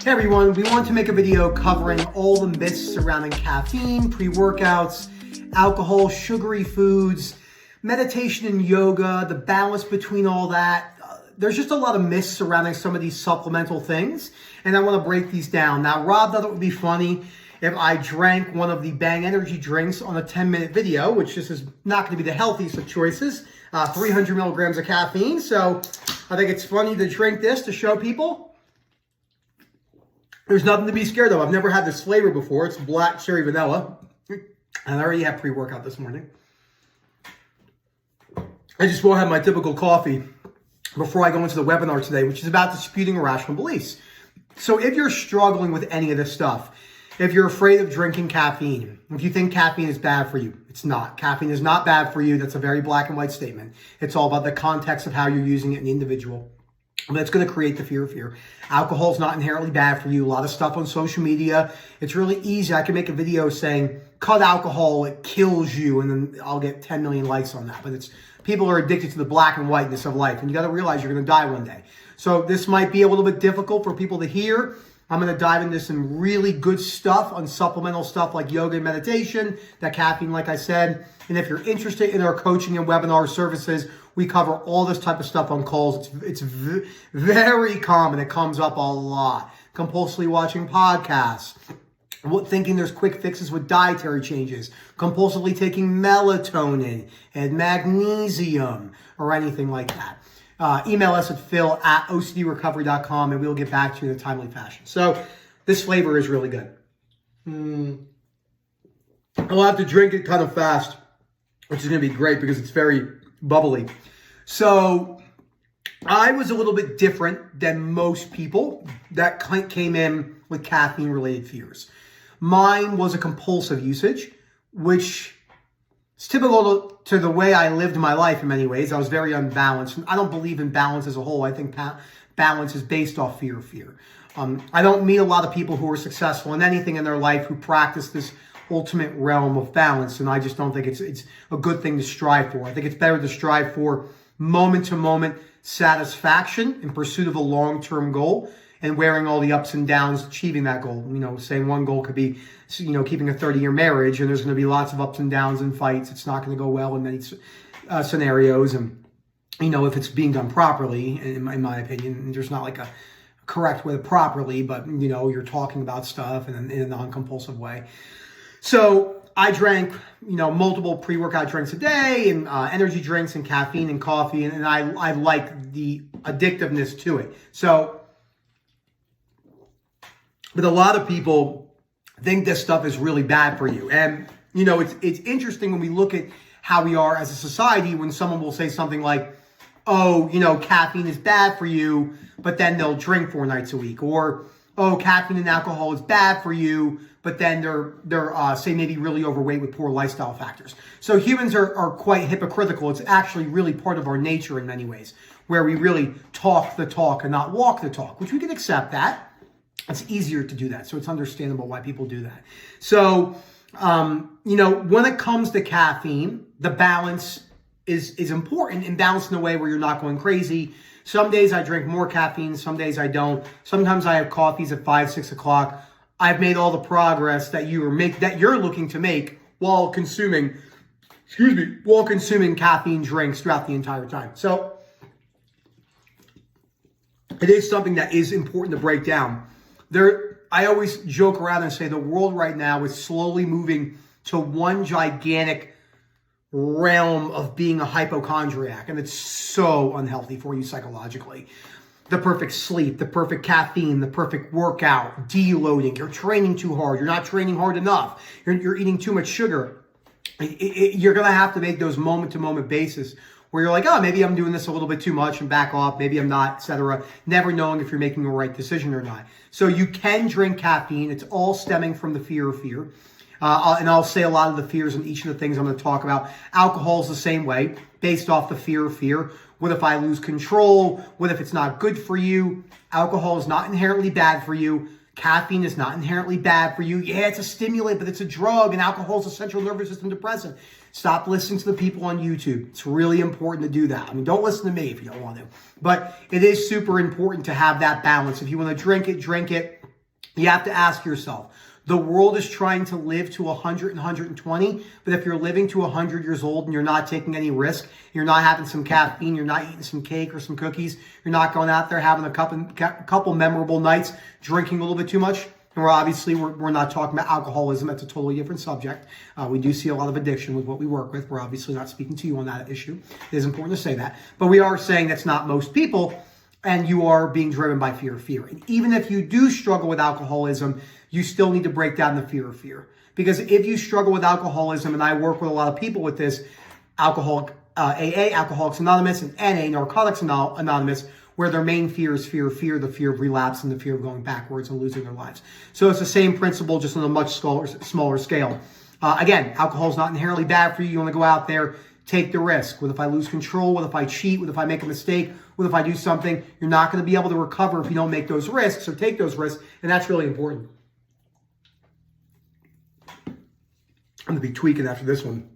Hey everyone, we want to make a video covering all the myths surrounding caffeine, pre-workouts, alcohol, sugary foods, meditation and yoga, the balance between all that. There's just a lot of myths surrounding some of these supplemental things, and I want to break these down. Now, Rob thought it would be funny if I drank one of the Bang energy drinks on a 10-minute video, which this is not going to be the healthiest of choices, 300 milligrams of caffeine. So I think it's funny to drink this to show people there's nothing to be scared of. I've never had this flavor before. It's black cherry vanilla. And I already had pre-workout this morning. I just won't have my typical coffee before I go into the webinar today, which is about disputing irrational beliefs. So if you're struggling with any of this stuff, if you're afraid of drinking caffeine, if you think caffeine is bad for you, it's not. Caffeine is not bad for you. That's a very black and white statement. It's all about the context of how you're using it in the individual. And that's going to create the fear of fear. Alcohol is not inherently bad for you. A lot of stuff on social media. It's really easy. I can make a video saying, cut alcohol, it kills you. And then I'll get 10 million likes on that. But it's people are addicted to the black and whiteness of life. And you got to realize you're going to die one day. So this might be a little bit difficult for people to hear. I'm going to dive into some really good stuff on supplemental stuff like yoga and meditation, that caffeine, like I said. And if you're interested in our coaching and webinar services, we cover all this type of stuff on calls. It's very common. It comes up a lot. Compulsively watching podcasts, thinking there's quick fixes with dietary changes, compulsively taking melatonin and magnesium or anything like that. Email us at phil@ocdrecovery.com and we'll get back to you in a timely fashion. So this flavor is really good. I'll have to drink it kind of fast, which is going to be great because it's very bubbly. So I was a little bit different than most people that came in with caffeine related fears. Mine was a compulsive usage, which is typical to the way I lived my life in many ways. I was very unbalanced. I don't believe in balance as a whole. I think balance is based off fear of fear. I don't meet a lot of people who are successful in anything in their life who practice this ultimate realm of balance, and I just don't think it's a good thing to strive for. I think it's better to strive for moment-to-moment satisfaction in pursuit of a long-term goal and wearing all the ups and downs achieving that goal. You know, say one goal could be, keeping a 30-year marriage, and there's going to be lots of ups and downs and fights. It's not going to go well in many scenarios, and if it's being done properly, in my opinion, there's not like a correct way to properly, but you're talking about stuff in a non-compulsive way. So I drank, multiple pre-workout drinks a day and energy drinks and caffeine and coffee. And I like the addictiveness to it. But a lot of people think this stuff is really bad for you. And, it's interesting when we look at how we are as a society when someone will say something like, oh, caffeine is bad for you, but then they'll drink 4 nights a week. Or, oh, caffeine and alcohol is bad for you, but then they're say maybe really overweight with poor lifestyle factors. So humans are quite hypocritical. It's actually really part of our nature in many ways, where we really talk the talk and not walk the talk, which we can accept that. It's easier to do that. So it's understandable why people do that. So, when it comes to caffeine, the balance is important, and balance in a way where you're not going crazy. Some days I drink more caffeine, some days I don't. Sometimes I have coffees at 5, 6 o'clock. I've made all the progress that you're looking to make while consuming caffeine drinks throughout the entire time. So it is something that is important to break down. I always joke around and say the world right now is slowly moving to one gigantic realm of being a hypochondriac, and it's so unhealthy for you psychologically. The perfect sleep, the perfect caffeine, the perfect workout, deloading. You're training too hard. You're not training hard enough. You're eating too much sugar. You're going to have to make those moment-to-moment basis where you're like, oh, maybe I'm doing this a little bit too much and back off. Maybe I'm not, etc. Never knowing if you're making the right decision or not. So you can drink caffeine. It's all stemming from the fear of fear. And I'll say a lot of the fears in each of the things I'm going to talk about. Alcohol is the same way, based off the fear of fear. What if I lose control? What if it's not good for you? Alcohol is not inherently bad for you. Caffeine is not inherently bad for you. Yeah, it's a stimulant, but it's a drug, and alcohol is a central nervous system depressant. Stop listening to the people on YouTube. It's really important to do that. I mean, don't listen to me if you don't want to. But it is super important to have that balance. If you want to drink it, drink it. You have to ask yourself, the world is trying to live to 100 and 120, but if you're living to 100 years old and you're not taking any risk, you're not having some caffeine, you're not eating some cake or some cookies, you're not going out there having a couple memorable nights, drinking a little bit too much, and we're not talking about alcoholism. That's a totally different subject. We do see a lot of addiction with what we work with. We're obviously not speaking to you on that issue. It is important to say that. But we are saying that's not most people, and you are being driven by fear of fear. And even if you do struggle with alcoholism, you still need to break down the fear of fear. Because if you struggle with alcoholism, and I work with a lot of people with this, AA, Alcoholics Anonymous, and NA, Narcotics Anonymous, where their main fear is fear, the fear of relapse and the fear of going backwards and losing their lives. So it's the same principle, just on a much smaller scale. Again, alcohol is not inherently bad for you. You want to go out there, take the risk. What if I lose control? What if I cheat? What if I make a mistake? What if I do something? You're not going to be able to recover if you don't make those risks or take those risks, and that's really important. I'm going to be tweaking after this one.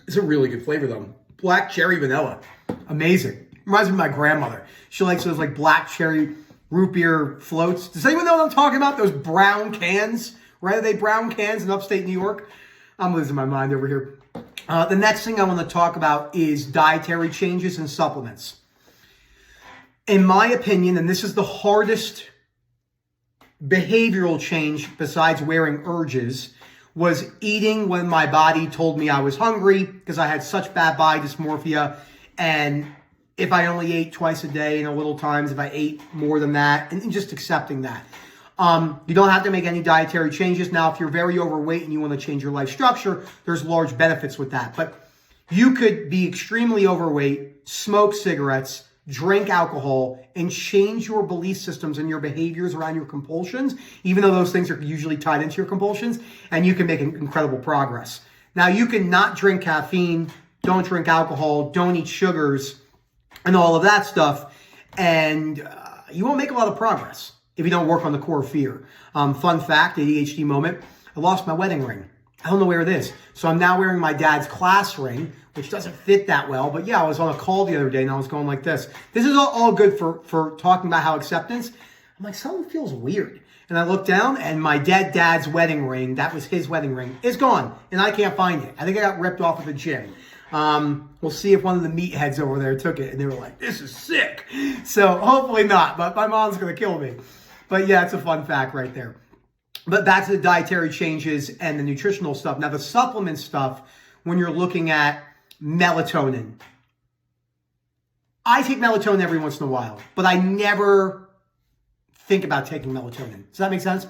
It's a really good flavor, though. Black cherry vanilla. Amazing. Reminds me of my grandmother. She likes those like black cherry root beer floats. Does anyone know what I'm talking about? Those brown cans? Right? Are they brown cans in upstate New York? I'm losing my mind over here. The next thing I want to talk about is dietary changes and supplements. In my opinion, and this is the hardest behavioral change besides wearing urges, was eating when my body told me I was hungry because I had such bad body dysmorphia. And if I only ate twice a day and a little times, if I ate more than that, and just accepting that. You don't have to make any dietary changes. Now, if you're very overweight and you want to change your life structure, there's large benefits with that. But you could be extremely overweight, smoke cigarettes, drink alcohol, and change your belief systems and your behaviors around your compulsions, even though those things are usually tied into your compulsions, and you can make incredible progress. Now, you can not drink caffeine, don't drink alcohol, don't eat sugars, and all of that stuff, and you won't make a lot of progress if you don't work on the core fear. Fun fact, ADHD moment, I lost my wedding ring. I don't know where it is. So I'm now wearing my dad's class ring, which doesn't fit that well. But yeah, I was on a call the other day and I was going like this. This is all good for talking about how acceptance. I'm like, something feels weird. And I looked down and my dad's wedding ring, that was his wedding ring, is gone. And I can't find it. I think I got ripped off at the gym. We'll see if one of the meatheads over there took it and they were like, this is sick. So hopefully not, but my mom's going to kill me. But yeah, it's a fun fact right there. But back to the dietary changes and the nutritional stuff. Now the supplement stuff, when you're looking at melatonin. I take melatonin every once in a while, but I never think about taking melatonin. Does that make sense?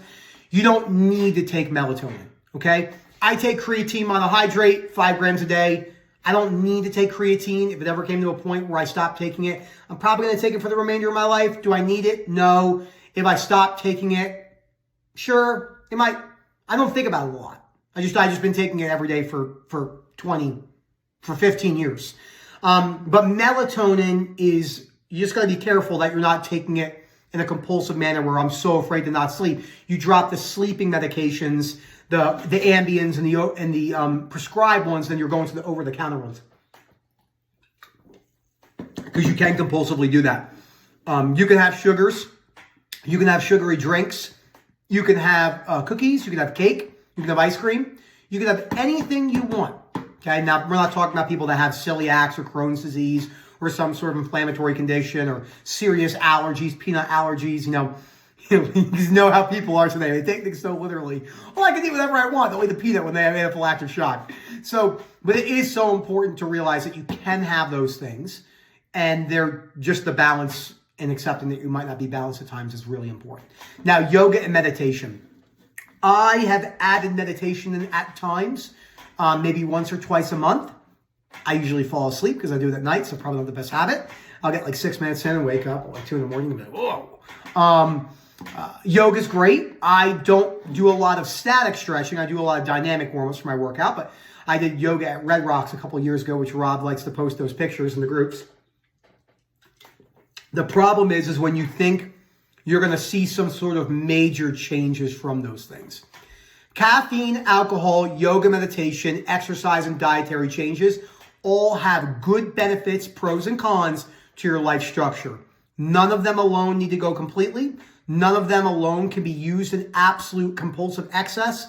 You don't need to take melatonin, okay? I take creatine monohydrate, 5 grams a day. I don't need to take creatine. If it ever came to a point where I stopped taking it, I'm probably going to take it for the remainder of my life. Do I need it? No. If I stop taking it, sure, it might. I don't think about it a lot. I just been taking it every day for 15 years. But melatonin is, you just got to be careful that you're not taking it in a compulsive manner where I'm so afraid to not sleep. You drop the sleeping medications, the Ambiens and the prescribed ones, then you're going to the over-the-counter ones. Because you can compulsively do that. You can have sugars. You can have sugary drinks. You can have cookies. You can have cake. You can have ice cream. You can have anything you want. Okay, now we're not talking about people that have celiac or Crohn's disease or some sort of inflammatory condition or serious allergies, peanut allergies. You know how people are today. They take things so literally. Oh, I can eat whatever I want. They'll eat the peanut when they have anaphylactic shock. So, but it is so important to realize that you can have those things, and they're just the balance and accepting that you might not be balanced at times is really important. Now, yoga and meditation. I have added meditation in at times, maybe once or twice a month. I usually fall asleep because I do it at night, so probably not the best habit. I'll get like 6 minutes in and wake up at like 2 in the morning and be like, whoa. Yoga's great. I don't do a lot of static stretching. I do a lot of dynamic warm-ups for my workout, but I did yoga at Red Rocks a couple of years ago, which Rob likes to post those pictures in the groups. The problem is when you think you're going to see some sort of major changes from those things. Caffeine, alcohol, yoga, meditation, exercise, and dietary changes all have good benefits, pros and cons to your life structure. None of them alone need to go completely. None of them alone can be used in absolute compulsive excess.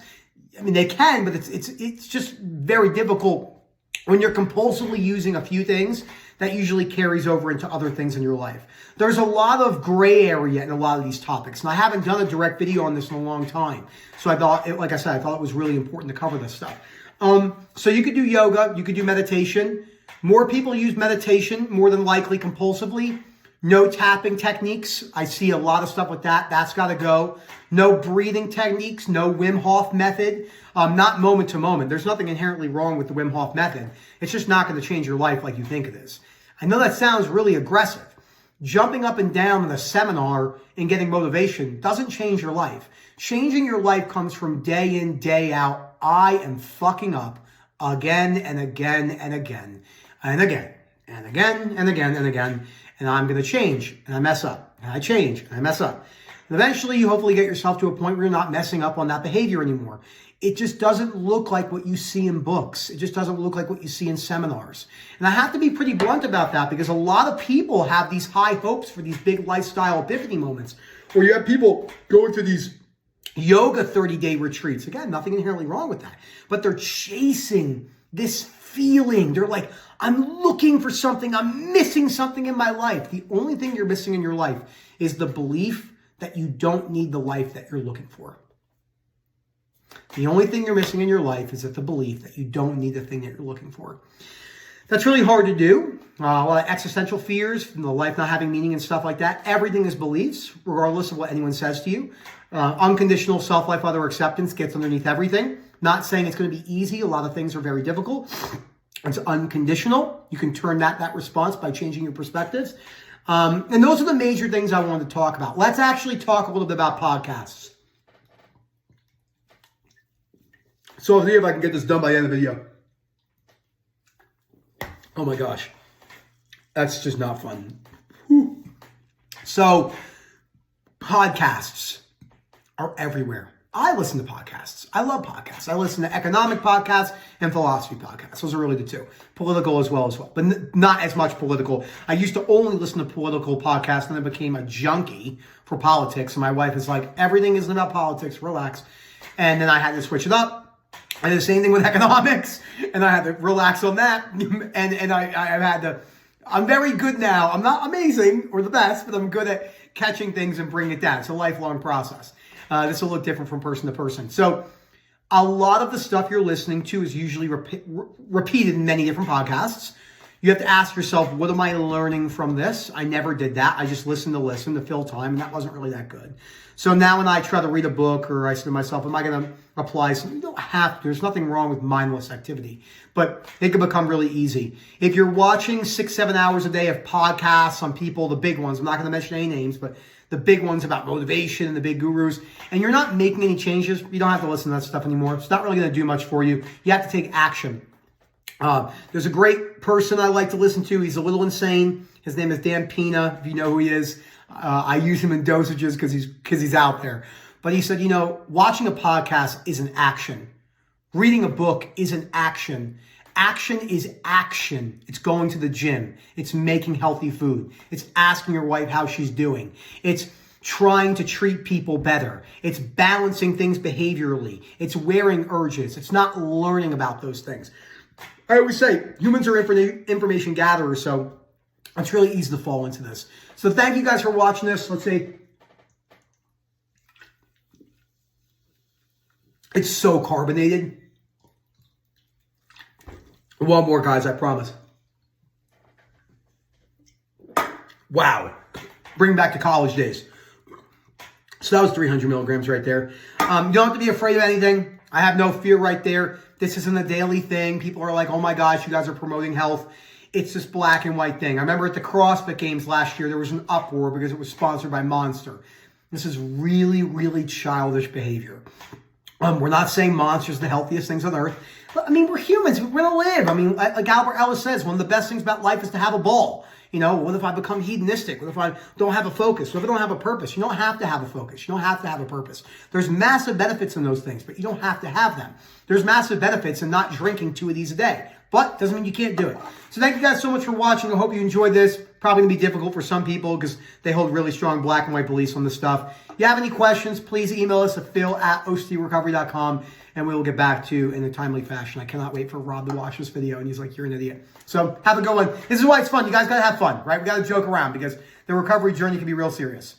I mean, they can, but it's just very difficult when you're compulsively using a few things. That usually carries over into other things in your life. There's a lot of gray area in a lot of these topics, and I haven't done a direct video on this in a long time. So I thought, like I said, I thought it was really important to cover this stuff. So you could do yoga, you could do meditation. More people use meditation more than likely compulsively. No tapping techniques. I see a lot of stuff with that. That's got to go. No breathing techniques. No Wim Hof method. Not moment to moment. There's nothing inherently wrong with the Wim Hof method. It's just not going to change your life like you think it is. I know that sounds really aggressive. Jumping up and down in a seminar and getting motivation doesn't change your life. Changing your life comes from day in, day out. I am fucking up again and again and again and again and again and again and again. And I'm going to change, and I mess up, and I change, and I mess up. And eventually, you hopefully get yourself to a point where you're not messing up on that behavior anymore. It just doesn't look like what you see in books. It just doesn't look like what you see in seminars. And I have to be pretty blunt about that because a lot of people have these high hopes for these big lifestyle epiphany moments. Or you have people going to these yoga 30-day retreats. Again, nothing inherently wrong with that. But they're chasing this feeling. They're like, I'm looking for something. I'm missing something in my life. The only thing you're missing in your life is the belief that you don't need the life that you're looking for. The only thing you're missing in your life is the belief that you don't need the thing that you're looking for. That's really hard to do. A lot of existential fears, from the life not having meaning and stuff like that. Everything is beliefs, regardless of what anyone says to you. Unconditional self-life, other acceptance gets underneath everything. Not saying it's going to be easy. A lot of things are very difficult. It's unconditional. You can turn that response by changing your perspectives. And those are the major things I wanted to talk about. Let's actually talk a little bit about podcasts. So I'll see if I can get this done by the end of the video. Oh my gosh. That's just not fun. Whew. So podcasts are everywhere. I listen to podcasts. I love podcasts. I listen to economic podcasts and philosophy podcasts. Those are really the two. Political as well, but not as much political. I used to only listen to political podcasts, and I became a junkie for politics. And my wife is like, everything isn't about politics, relax. And then I had to switch it up. I did the same thing with economics, and I had to relax on that. And I had to, I'm very good now. I'm not amazing or the best, but I'm good at catching things and bringing it down. It's a lifelong process. This will look different from person to person. So a lot of the stuff you're listening to is usually repeated in many different podcasts. You have to ask yourself, what am I learning from this? I never did that. I just listened to fill time, and that wasn't really that good. So now when I try to read a book, or I say to myself, am I going to apply something? You don't have to. There's nothing wrong with mindless activity, but it can become really easy. If you're watching 6-7 hours a day of podcasts on people, the big ones, I'm not going to mention any names, but the big ones about motivation and the big gurus, and you're not making any changes, you don't have to listen to that stuff anymore. It's not really going to do much for you. You have to take action. There's a great person I like to listen to. He's a little insane. His name is Dan Pena, if you know who he is. I use him in dosages because he's out there. But he said, watching a podcast is an action. Reading a book is an action. Action is action. It's going to the gym. It's making healthy food. It's asking your wife how she's doing. It's trying to treat people better. It's balancing things behaviorally. It's wearing urges. It's not learning about those things. I always say humans are information gatherers, so it's really easy to fall into this. So thank you guys for watching this. Let's see. It's so carbonated. One more, guys, I promise. Wow. Bring back to college days. So that was 300 milligrams right there. You don't have to be afraid of anything. I have no fear right there. This isn't a daily thing. People are like, oh my gosh, you guys are promoting health. It's this black and white thing. I remember at the CrossFit Games last year, there was an uproar because it was sponsored by Monster. This is really, really childish behavior. We're not saying Monster's the healthiest things on earth. But, I mean, we're humans. We're going to live. I mean, like Albert Ellis says, one of the best things about life is to have a ball. What if I become hedonistic? What if I don't have a focus? What if I don't have a purpose? You don't have to have a focus. You don't have to have a purpose. There's massive benefits in those things, but you don't have to have them. There's massive benefits in not drinking 2 of these a day. But doesn't mean you can't do it. So thank you guys so much for watching. I hope you enjoyed this. Probably going to be difficult for some people because they hold really strong black and white beliefs on this stuff. If you have any questions, please email us at phil@ocdrecovery.com and we will get back to you in a timely fashion. I cannot wait for Rob to watch this video and he's like, you're an idiot. So have a good one. This is why it's fun. You guys got to have fun, right? We got to joke around because the recovery journey can be real serious.